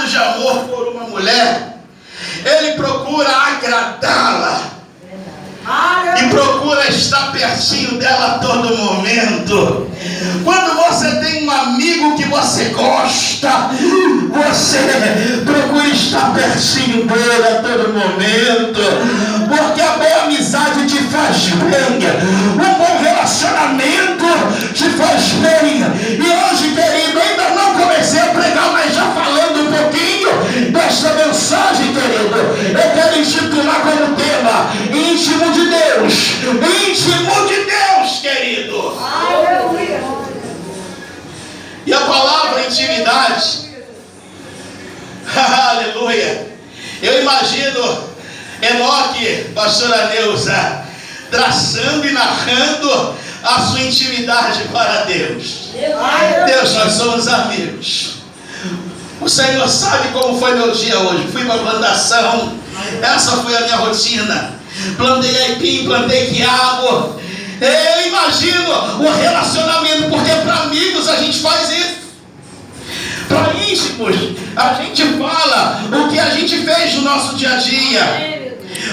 estado de amor por uma mulher, ele procura agradá-la e procura estar pertinho dela a todo momento. Quando você tem um amigo que você gosta, você procura estar pertinho dele a todo momento, porque a boa amizade te faz bem, um bom relacionamento te faz bem. E hoje, querido, ainda não comecei a pregar, mas já falando um pouquinho desta mensagem, querido, eu quero intitular como tema: íntimo de Deus. Íntimo de Deus, querido. E a palavra intimidade, aleluia, eu imagino Enoque, pastora Neuza, traçando e narrando a sua intimidade para Deus. Deus, nós somos amigos. O Senhor sabe como foi meu dia hoje. Fui para a plantação, essa foi a minha rotina. Plantei aipim, plantei quiabo. Eu imagino o relacionamento, porque para amigos a gente faz isso. Para íntimos, a gente fala o que a gente fez no nosso dia a dia.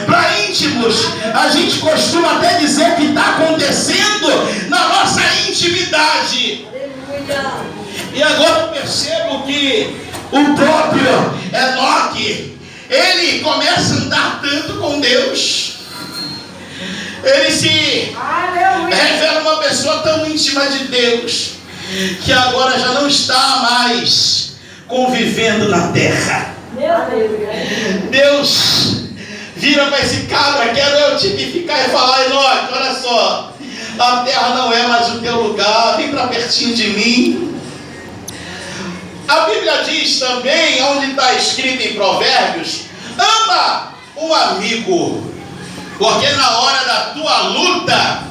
Para íntimos, a gente costuma até dizer que está acontecendo na nossa intimidade. E agora eu percebo que o próprio Enoque, ele começa a andar tanto com Deus. Ele se revela uma pessoa tão íntima de Deus, que agora já não está mais convivendo na terra. Deus vira para esse cabra, quero eu tipificar e falar: Enoque, olha só, a terra não é mais o teu lugar, vem para pertinho de mim. A Bíblia diz também, onde está escrito em Provérbios: ama um amigo, porque na hora da tua luta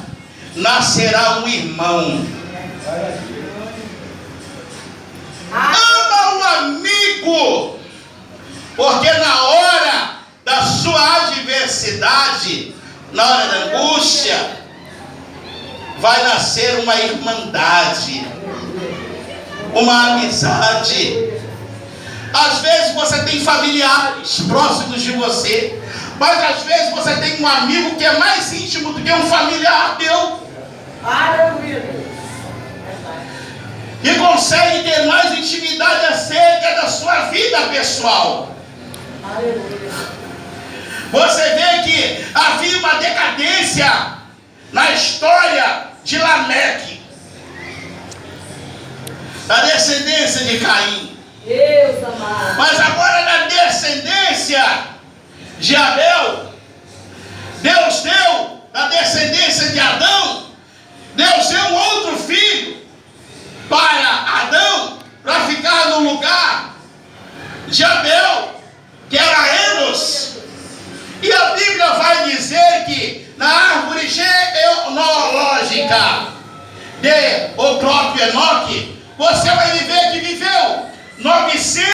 nascerá um irmão. Ama um amigo, porque na hora da sua adversidade, na hora da angústia, vai nascer uma irmandade, uma amizade. Às vezes você tem familiares próximos de você, mas às vezes você tem um amigo que é mais íntimo do que um familiar teu. E consegue ter mais intimidade acerca da sua vida pessoal. Você vê que havia uma decadência na história de Lameque, da descendência de Caim. Mas agora na descendência de Abel, Deus deu, na descendência de Adão, Deus deu um outro filho para Adão, para ficar no lugar de Abel, que era Enos. E a Bíblia vai dizer que na árvore genealógica de o próprio Enoque, você vai ver que viveu 900